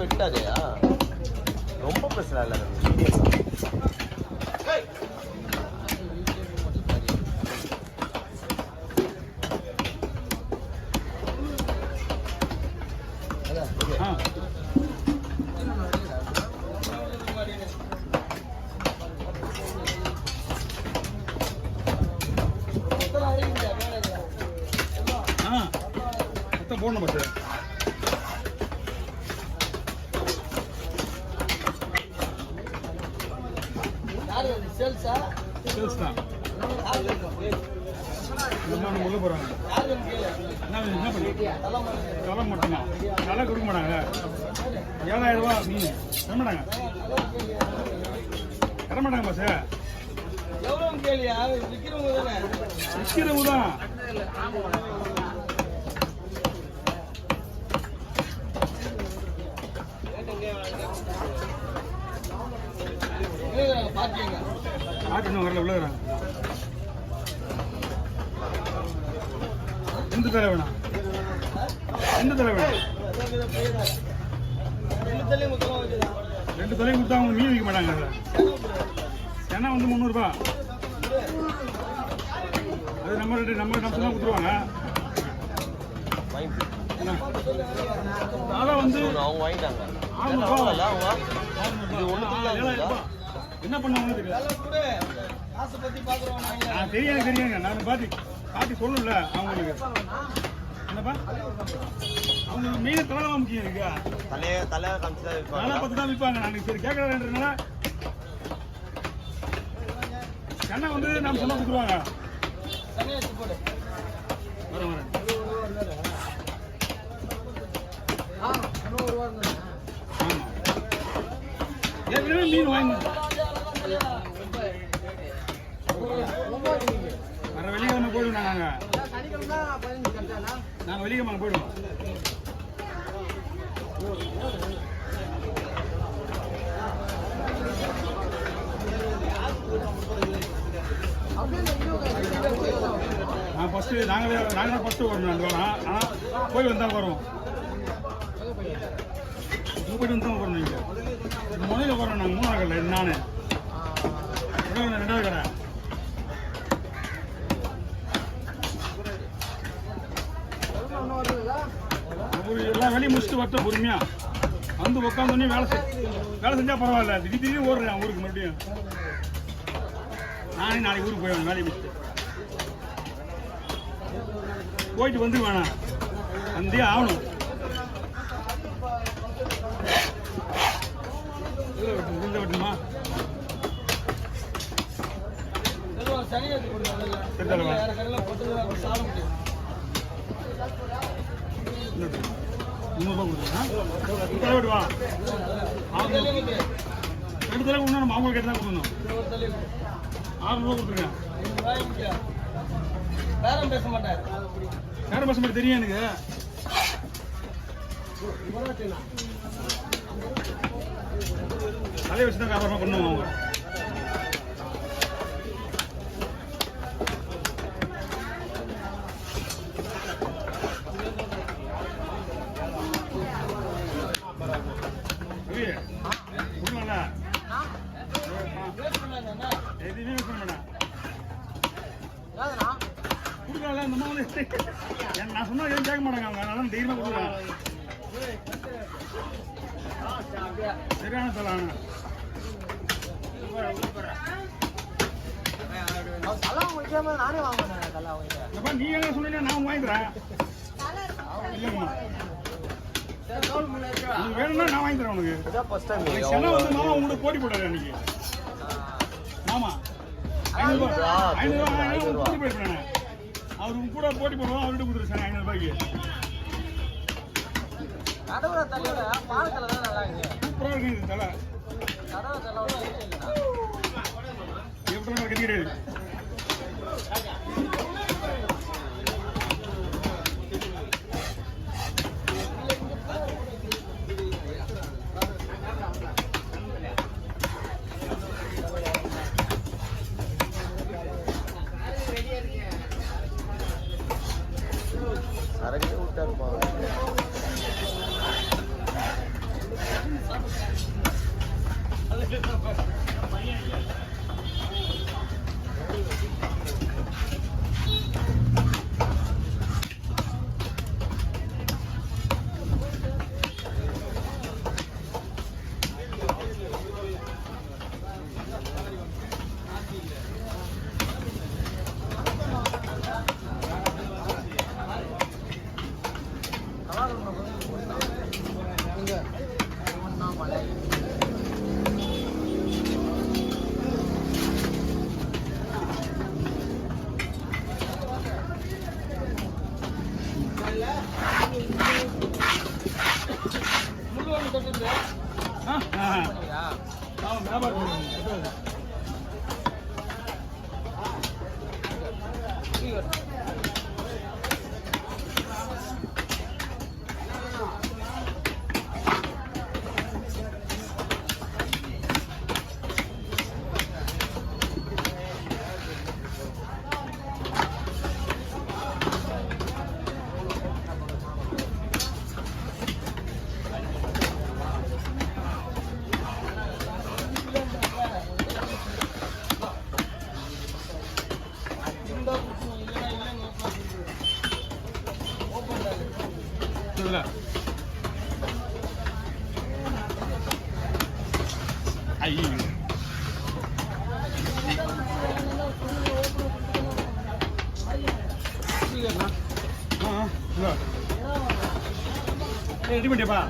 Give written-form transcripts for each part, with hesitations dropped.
விட்டாதையா ரொம்ப பிரச்சனை இல்லை. போடணும் பஸ் சேல்ஸ் தான் உள்ள போறாங்க. என்ன பண்ணி தலை மட்டும்தான் தலை கொடுக்க மாட்டாங்க. 7000 ரூபா மீன் தர மாட்டாங்க பஸ். விற்கிறவங்க தான் ஆட்டு வரல உள்ளதுறாங்க. எந்த தலை வேணாம்? எந்த தலை வேணும்? 2 தலையும் கொடுத்தா அவங்க மீன் விற்க மாட்டாங்க. ஏன்னா வந்து 300 ரூபா. அது நம்ம தான் கொடுத்துருவாங்க. அதான் வந்து அவங்க வாங்கிட்டாங்க. என்ன பண்ணுவாங்க தெரியாதுங்க. நான் பாட்டி சொல்லல அவங்களுக்கு. என்னப்பா அவங்க மீன் தலை தான் முக்கியம் இருக்கு. தலை பார்த்து தான் விற்பாங்க. நான் சரி கேட்கறதுனால சென்னை வந்து நம்ம சொன்ன கொடுத்துருவாங்க. வரேன் ஏற்கனவே மீன் வாங்கி வர வெள்ளிக்கிழமை போயிடுவோம். நாங்கள் வெள்ளிக்கிழமை போயிடுவோம். ஃபஸ்ட்டு நாங்கள் ஃபஸ்ட்டு வரணும் 2 வாரம். ஆனால் போய் வந்தால் வருவோம். போயிட்டு வந்து தான் வரணும். நீங்கள் முதல்ல போகிறோம். நாங்கள் 3ஆவது கடை. நான் 2வது கடை. எல்லாம் வேலையும் முடிச்சுட்டு வரட்டும் பொறுமையா வந்து உட்காந்தோடனே வேலை செஞ்சா பரவாயில்ல. திடீர்னு ஓடுறேன் ஊருக்கு மறுபடியும். நானே நாளைக்கு ஊருக்கு போயிடுவேன். வேலையை முடிச்சுட்டு போயிட்டு வந்து வேணாம் வந்தே ஆகணும். வெட்டுமா விடுவா 2 தலை கொடுங்க. நம்ம அவங்களுக்கு கேட்டு தான் கொடுக்கணும். 600 ரூபா கொடுத்துருக்கேன். பேரம் பேச மாட்டேன் தெரியும் எனக்கு. தலையை வச்சு தான் வியாபாரமாக பண்ணுவோம். அவங்க சரியான தலான நானே வாங்கினேன். நீ என்ன சொன்னீங்க நான் வாங்கிக்கிறேன். இல்லைங்கம்மா உனக்கு வேணும்னா நான் வாங்கி தரேன். உனக்கு செலவு வந்து மாமா உங்களுக்கு போட்டி போட்டாரு அன்னைக்கு. மாமா 500 போட்டி போயிருப்பேன். அவர் கூட போட்டி போடுவோம். அவர்கிட்ட கொடுத்துருச்சேன் 500 ரூபாய்க்கு. சூப்பராக இருக்கு இது தலை. எப்படி கிடையாது. சரக்கு விட்டாருப்பா. ஐயோ ரெடி பண்ணிப்பா.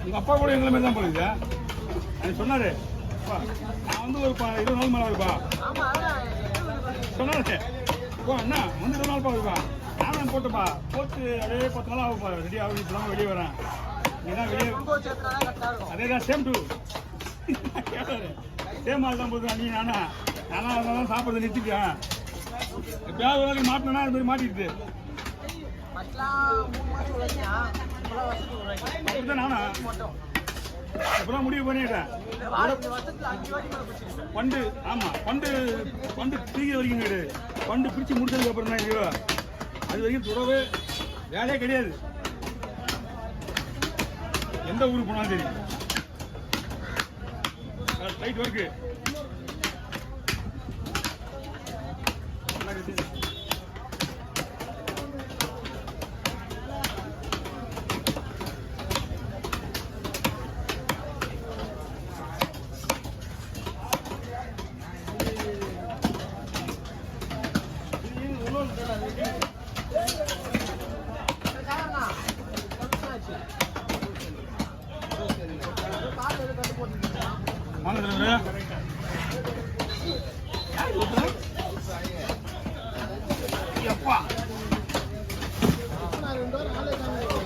உங்க அப்பா கூட எங்களை மாதிரி தான் போடுங்க. அது சொன்னாரு நான் வந்து ஒரு 20 நாள் மேலே இருப்பா சொன்னாரு. ஓ அண்ணா வந்து 20 நாள் இருப்பா. நானும் போட்டுப்பா போட்டு அப்படியே 10 நாள் ஆகுப்பா. ரெடி ஆகுது. இப்பதான் வெளியே வரேன். நீதான் வெளியே அதே தான் சேம் டூ சேம் ஆள் தான் போதும். நீ நானா அதனால சாப்பிட்றது நிறுத்திக்கேன். எப்பயாவது ஒரு நாளைக்கு மாட்டினா அது மாதிரி மாட்டிடுது. நானா இப்பதான் முடிவு பண்ணிட்டேன். பண்டு ஆமா பண்டு தீங்க வரைக்கும் கிடையாது. பண்டு பிரிச்சு முடிச்சதுக்கு அப்புறம் தான் ஐயோ அது வரைக்கும் தொடவே வேலையே கிடையாது. எந்த ஊருக்கு போனாலும் சரி ரைட் ஒர்க்கு.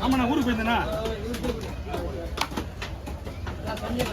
ஆமா நான் ஊருக்கு போயிருந்தேனா